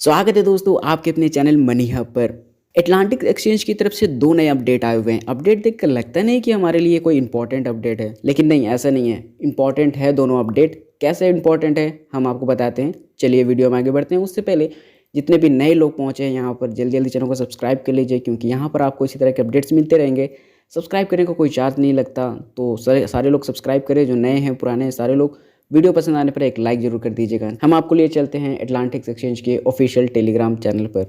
स्वागत है दोस्तों आपके अपने चैनल मनी हब पर। एटलांटिक एक्सचेंज की तरफ से दो नए अपडेट आए हुए हैं। अपडेट देखकर लगता नहीं कि हमारे लिए कोई इंपॉर्टेंट अपडेट है, लेकिन नहीं, ऐसा नहीं है। इंपॉर्टेंट है दोनों अपडेट। कैसे इंपॉर्टेंट है हम आपको बताते हैं। चलिए वीडियो में आगे बढ़ते हैं। उससे पहले जितने भी नए लोग पहुंचे हैं यहाँ पर, जल्दी जल्दी चैनल को सब्सक्राइब कर लीजिए, क्योंकि यहाँ पर आपको इसी तरह के अपडेट्स मिलते रहेंगे। सब्सक्राइब करने का कोई चार्ज नहीं लगता, तो सारे लोग सब्सक्राइब करें, जो नए हैं पुराने हैं सारे लोग। वीडियो पसंद आने पर एक लाइक जरूर कर दीजिएगा। हम आपको लिए चलते हैं एटलांटिक एक्सचेंज के ऑफिशियल टेलीग्राम चैनल पर।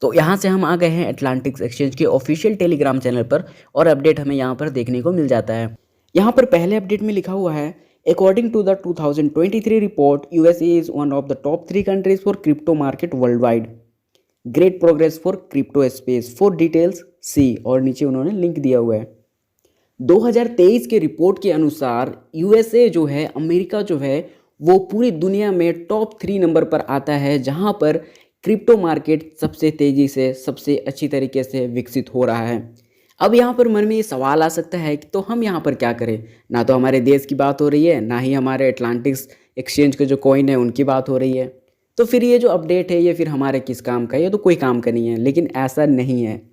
तो यहाँ से हम आ गए हैं एटलांटिक एक्सचेंज के ऑफिशियल टेलीग्राम चैनल पर, और अपडेट हमें यहाँ पर देखने को मिल जाता है। यहाँ पर पहले अपडेट में लिखा हुआ है, according to the 2023 report, USA is one of the top 3 countries for crypto market worldwide. Great progress for crypto space. For details see, और नीचे उन्होंने लिंक दिया हुआ है। 2023 के रिपोर्ट के अनुसार यूएसए जो है, अमेरिका जो है, वो पूरी दुनिया में टॉप 3 नंबर पर आता है, जहां पर क्रिप्टो मार्केट सबसे तेज़ी से, सबसे अच्छी तरीके से विकसित हो रहा है। अब यहाँ पर मन में ये सवाल आ सकता है कि तो हम यहाँ पर क्या करें। ना तो हमारे देश की बात हो रही है, ना ही हमारे एटलांटिक्स एक्सचेंज के जो कॉइन है उनकी बात हो रही है। तो फिर ये जो अपडेट है ये फिर हमारे किस काम का है? ये तो कोई काम का नहीं है। लेकिन ऐसा नहीं है।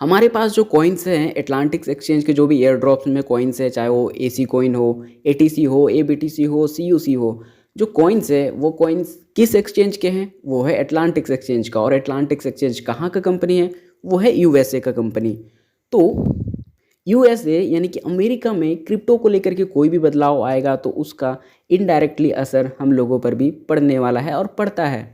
हमारे पास जो कॉइन्स हैं एटलांटिक्स एक्सचेंज के, जो भी एयर ड्रॉप्स में कॉइन्स है, चाहे वो एसी कॉइन हो, एटीसी हो, एबीटीसी हो, सीयूसी हो, जो कॉइन्स है वो कॉइन्स किस एक्सचेंज के हैं? वो है एटलांटिक्स एक्सचेंज का। और एटलांटिक्स एक्सचेंज कहाँ का कंपनी है? वो है यूएसए का कंपनी। तो यूएसए यानी कि अमेरिका में क्रिप्टो को लेकर के कोई भी बदलाव आएगा तो उसका इनडायरेक्टली असर हम लोगों पर भी पड़ने वाला है, और पड़ता है।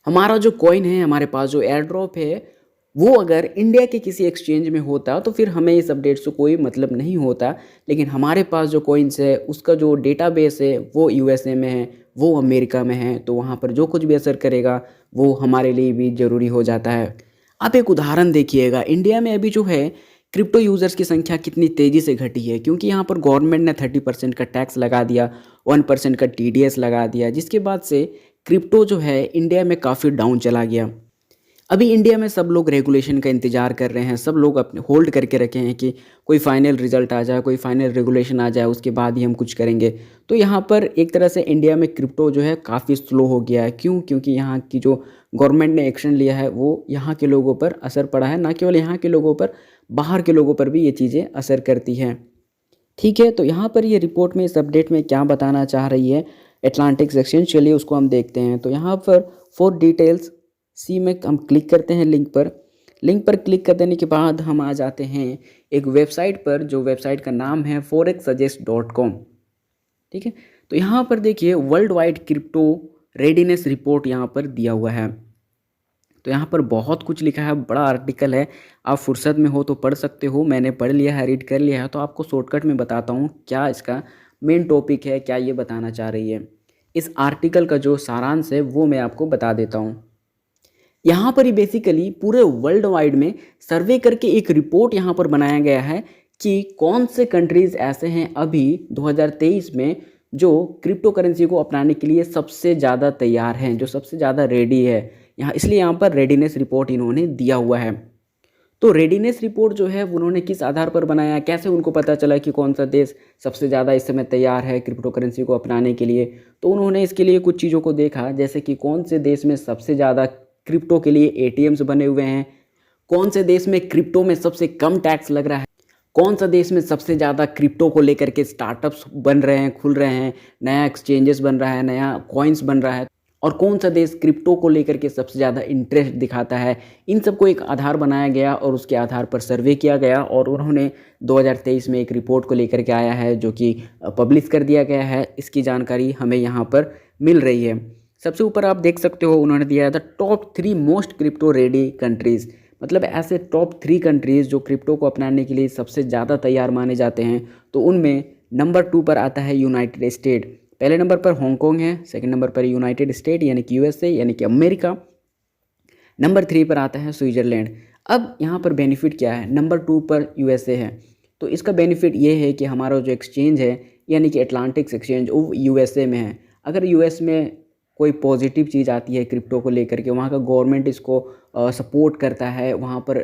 हमारा जो कॉइन है, हमारे पास जो एयर ड्रॉप है, वो अगर इंडिया के किसी एक्सचेंज में होता तो फिर हमें इस अपडेट से कोई मतलब नहीं होता। लेकिन हमारे पास जो कॉइन्स है उसका जो डेटाबेस है वो यूएसए में है, वो अमेरिका में है, तो वहाँ पर जो कुछ भी असर करेगा वो हमारे लिए भी ज़रूरी हो जाता है। आप एक उदाहरण देखिएगा, इंडिया में अभी जो है क्रिप्टो यूज़र्स की संख्या कितनी तेज़ी से घटी है, क्योंकि यहाँ पर गवर्नमेंट ने 30% का टैक्स लगा दिया, 1% का टीडीएस लगा दिया, जिसके बाद से क्रिप्टो जो है इंडिया में काफ़ी डाउन चला गया। अभी इंडिया में सब लोग रेगुलेशन का इंतज़ार कर रहे हैं, सब लोग अपने होल्ड करके रखे हैं कि कोई फाइनल रिजल्ट आ जाए, कोई फाइनल रेगुलेशन आ जाए, उसके बाद ही हम कुछ करेंगे। तो यहाँ पर एक तरह से इंडिया में क्रिप्टो जो है काफ़ी स्लो हो गया है। क्यों? क्योंकि यहाँ की जो गवर्नमेंट ने एक्शन लिया है वो यहाँ के लोगों पर असर पड़ा है। ना केवल यहाँ के लोगों पर, बाहर के लोगों पर भी ये चीज़ें असर करती हैं। ठीक है, तो यहाँ पर ये रिपोर्ट में, इस अपडेट में क्या बताना चाह रही है एटलांटिक्स एक्सचेंज, चलिए उसको हम देखते हैं। तो यहाँ पर फॉर डिटेल्स सी में हम क्लिक करते हैं लिंक पर। लिंक पर क्लिक कर देने के बाद हम आ जाते हैं एक वेबसाइट पर, जो वेबसाइट का नाम है forexsuggest.com। ठीक है, तो यहाँ पर देखिए world wide crypto readiness report यहाँ पर दिया हुआ है। तो यहाँ पर बहुत कुछ लिखा है, बड़ा आर्टिकल है। आप फुर्सत में हो तो पढ़ सकते हो, मैंने पढ़ लिया है, रीड कर लिया है। तो आपको शॉर्टकट में बताता हूँ क्या इसका मेन टॉपिक है, क्या ये बताना चाह रही है। इस आर्टिकल का जो सारांश है वो मैं आपको बता देता हूँ। यहाँ पर ही बेसिकली पूरे वर्ल्ड वाइड में सर्वे करके एक रिपोर्ट यहाँ पर बनाया गया है कि कौन से कंट्रीज़ ऐसे हैं अभी 2023 में जो क्रिप्टो करेंसी को अपनाने के लिए सबसे ज़्यादा तैयार हैं, जो सबसे ज़्यादा रेडी है यहाँ। इसलिए यहाँ पर रेडीनेस रिपोर्ट इन्होंने दिया हुआ है। तो रेडीनेस रिपोर्ट जो है उन्होंने किस आधार पर बनाया, कैसे उनको पता चला कि कौन सा देश सबसे ज़्यादा इस समय तैयार है क्रिप्टो करेंसी को अपनाने के लिए? तो उन्होंने इसके लिए कुछ चीज़ों को देखा, जैसे कि कौन से देश में सबसे ज़्यादा क्रिप्टो के लिए एटीएम्स बने हुए हैं, कौन से देश में क्रिप्टो में सबसे कम टैक्स लग रहा है, कौन सा देश में सबसे ज़्यादा क्रिप्टो को लेकर के स्टार्टअप्स बन रहे हैं, खुल रहे हैं, नया एक्सचेंजेस बन रहा है, नया कॉइन्स बन रहा है, और कौन सा देश क्रिप्टो को लेकर के सबसे ज़्यादा इंटरेस्ट दिखाता है। इन सबको एक आधार बनाया गया और उसके आधार पर सर्वे किया गया, और उन्होंने 2023 में एक रिपोर्ट को लेकर के आया है जो कि पब्लिश कर दिया गया है। इसकी जानकारी हमें यहाँ पर मिल रही है। सबसे ऊपर आप देख सकते हो उन्होंने दिया है the top 3 most crypto ready countries, मतलब ऐसे टॉप 3 कंट्रीज़ जो क्रिप्टो को अपनाने के लिए सबसे ज़्यादा तैयार माने जाते हैं। तो उनमें नंबर 2 पर आता है यूनाइटेड स्टेट, पहले नंबर पर हांगकांग है, सेकंड नंबर पर यूनाइटेड स्टेट यानी कि यूएसए यानी कि अमेरिका, नंबर 3 पर आता है स्विट्ज़रलैंड। अब यहाँ पर बेनिफिट क्या है? नंबर 2 पर यूएसए है, तो इसका बेनिफिट ये है कि हमारा जो एक्सचेंज है यानी कि एटलांटिक्स एक्सचेंज वो यूएसए में है। अगर यूएस में कोई पॉजिटिव चीज़ आती है क्रिप्टो को लेकर के, वहाँ का गवर्नमेंट इसको सपोर्ट करता है, वहाँ पर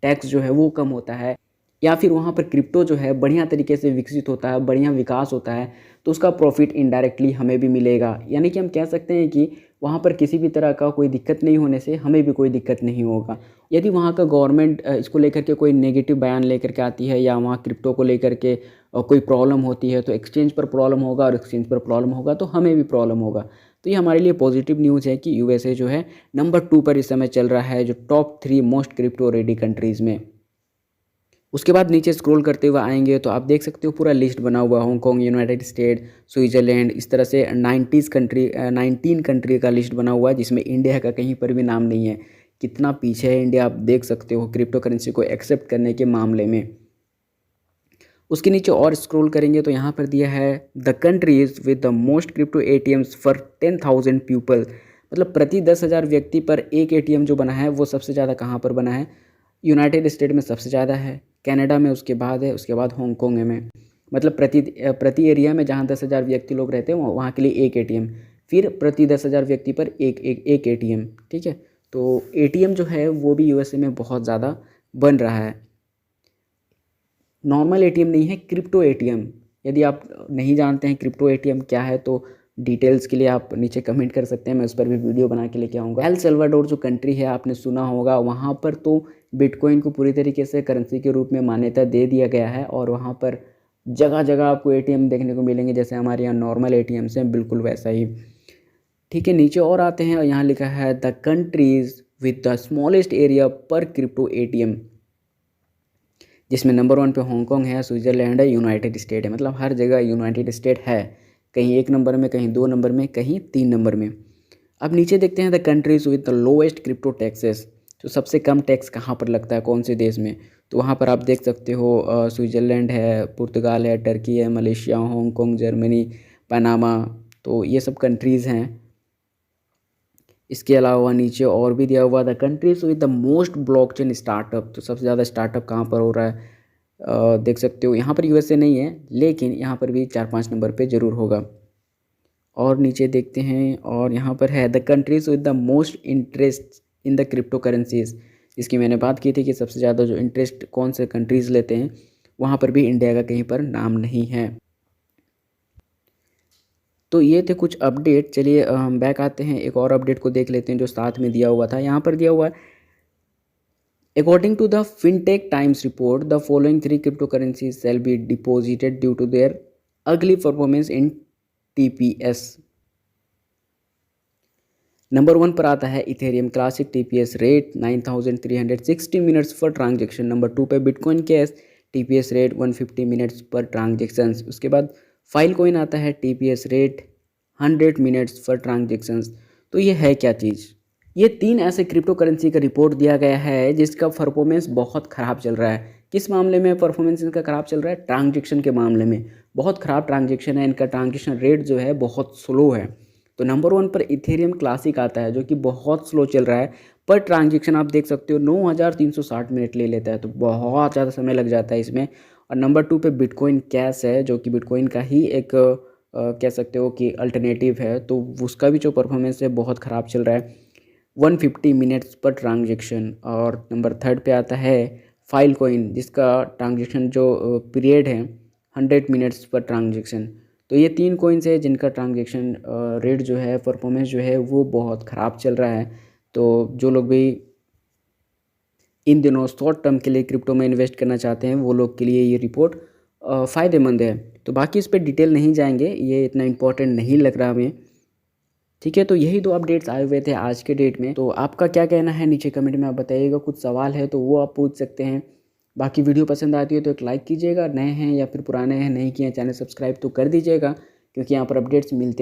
टैक्स जो है वो कम होता है, या फिर वहाँ पर क्रिप्टो जो है बढ़िया तरीके से विकसित होता है, बढ़िया विकास होता है, तो उसका प्रॉफिट इनडायरेक्टली हमें भी मिलेगा। यानी कि हम कह सकते हैं कि वहाँ पर किसी भी तरह का कोई दिक्कत नहीं होने से हमें भी कोई दिक्कत नहीं होगा। यदि वहाँ का गवर्नमेंट इसको लेकर के कोई नेगेटिव बयान लेकर के आती है या वहाँ क्रिप्टो को लेकर के कोई प्रॉब्लम होती है, तो एक्सचेंज पर प्रॉब्लम होगा, और एक्सचेंज पर प्रॉब्लम होगा तो हमें भी प्रॉब्लम होगा। तो ये हमारे लिए पॉजिटिव न्यूज़ है कि यूएसए जो है नंबर 2 पर इस समय चल रहा है, जो top 3 most crypto ready countries में। उसके बाद नीचे स्क्रॉल करते हुए आएंगे तो आप देख सकते हो पूरा लिस्ट बना हुआ, हांगकांग, यूनाइटेड स्टेट, स्विट्ज़रलैंड, इस तरह से 19 कंट्री का लिस्ट बना हुआ है, जिसमें इंडिया का कहीं पर भी नाम नहीं है। कितना पीछे है इंडिया, आप देख सकते हो क्रिप्टो करेंसी को एक्सेप्ट करने के मामले में। उसके नीचे और स्क्रॉल करेंगे तो यहाँ पर दिया है the countries with the most crypto ATMs for 10,000 people, मतलब प्रति 10,000 व्यक्ति पर एक एटीएम जो बना है वो सबसे ज़्यादा कहाँ पर बना है। यूनाइटेड स्टेट में सबसे ज़्यादा है, कनाडा में उसके बाद है, उसके बाद हांगकांग में। मतलब प्रति एरिया में जहाँ 10,000 व्यक्ति लोग रहते हैं वहाँ के लिए एक एटीएम, फिर प्रति 10,000 व्यक्ति पर एक एटीएम। ठीक है, तो एटीएम जो है वो भी यूएसए में बहुत ज़्यादा बन रहा है। नॉर्मल एटीएम नहीं है, क्रिप्टो एटीएम। यदि आप नहीं जानते हैं क्रिप्टो एटीएम क्या है तो डिटेल्स के लिए आप नीचे कमेंट कर सकते हैं, मैं उस पर भी वीडियो बना के लेके आऊँगा। एल सल्वाडोर जो कंट्री है आपने सुना होगा, वहाँ पर तो बिटकॉइन को पूरी तरीके से करेंसी के रूप में मान्यता दे दिया गया है, और वहाँ पर जगह जगह आपको एटीएम देखने को मिलेंगे, जैसे हमारे यहाँ नॉर्मल एटीएम्स हैं बिल्कुल वैसा ही। ठीक है, नीचे और आते हैं और यहाँ लिखा है the countries with the smallest area पर क्रिप्टो एटीएम, जिसमें नंबर 1 पे हांगकांग है, स्विट्ज़रलैंड है, यूनाइटेड स्टेट है। मतलब हर जगह यूनाइटेड स्टेट है, कहीं 1 नंबर में, कहीं 2 नंबर में, कहीं 3 नंबर में। अब नीचे देखते हैं the countries with the lowest crypto taxes, तो सबसे कम टैक्स कहाँ पर लगता है, कौन से देश में। तो वहाँ पर आप देख सकते हो स्विट्ज़रलैंड है, पुर्तगाल है, टर्की है, मलेशिया, हांगकांग, जर्मनी, पनामा, तो ये सब कंट्रीज़ हैं। इसके अलावा नीचे और भी दिया हुआ the countries with the most blockchain startup, तो सबसे ज़्यादा स्टार्टअप कहाँ पर हो रहा है, देख सकते हो। यहाँ पर यूएसए नहीं है, लेकिन यहाँ पर भी 4-5 नंबर पे ज़रूर होगा। और नीचे देखते हैं और यहाँ पर है the countries with the most interest in the crypto currencies, जिसकी मैंने बात की थी कि सबसे ज़्यादा जो इंटरेस्ट कौन से कंट्रीज़ लेते हैं, वहाँ पर भी इंडिया का कहीं पर नाम नहीं है। तो ये थे कुछ अपडेट। चलिए हम बैक आते हैं, एक और अपडेट को देख लेते हैं जो साथ में दिया हुआ था। यहाँ पर दिया हुआ है according to the Fintech Times report the following 3 crypto currencies shall be deposited due to their ugly performance in TPS. Number 1 पर आता है Ethereum Classic, TPS rate 9360 minutes per transaction. Number 2 पे Bitcoin Cash, TPS rate 150 minutes per transaction. उसके बाद Filecoin आता है, TPS rate 100 minutes per transactions. तो ये है क्या चीज़, ये 3 ऐसे क्रिप्टो करेंसी का रिपोर्ट दिया गया है जिसका परफॉर्मेंस बहुत ख़राब चल रहा है। किस मामले में परफॉर्मेंस इनका ख़राब चल रहा है, ट्रांजेक्शन के मामले में बहुत ख़राब ट्रांजेक्शन है, इनका ट्रांजेक्शन रेट जो है बहुत स्लो है। तो नंबर 1 पर इथेरियम क्लासिक आता है जो कि बहुत स्लो चल रहा है, पर ट्रांजेक्शन आप देख सकते हो 9360 मिनट ले लेता है, तो बहुत ज़्यादा समय लग जाता है इसमें। और नंबर 2 पे बिटकॉइन कैश है जो कि बिटकॉइन का ही एक कह सकते हो कि अल्टरनेटिव है, तो उसका भी जो परफॉर्मेंस है बहुत ख़राब चल रहा है, 150 मिनट्स पर ट्रांजेक्शन। और नंबर 3 पे आता है फाइल कॉइन, जिसका ट्रांजेक्शन जो पीरियड है 100 मिनट्स पर ट्रांजेक्शन। तो ये 3 कॉइन्स है जिनका ट्रांजेक्शन रेट जो है, परफॉर्मेंस जो है वो बहुत ख़राब चल रहा है। तो जो लोग भी इन दिनों शॉर्ट टर्म के लिए क्रिप्टो में इन्वेस्ट करना चाहते हैं वो लोग के लिए ये रिपोर्ट फ़ायदेमंद है। तो बाकी इस पर डिटेल नहीं जाएंगे, ये इतना इम्पोर्टेंट नहीं लग रहा हमें। ठीक है, तो यही 2 अपडेट्स आए हुए थे आज के डेट में। तो आपका क्या कहना है नीचे कमेंट में आप बताइएगा, कुछ सवाल है तो वो आप पूछ सकते हैं। बाकी वीडियो पसंद आती है तो एक लाइक कीजिएगा, नए हैं या फिर पुराने हैं नहीं किए चैनल सब्सक्राइब तो कर दीजिएगा, क्योंकि यहाँ पर अपडेट्स मिलते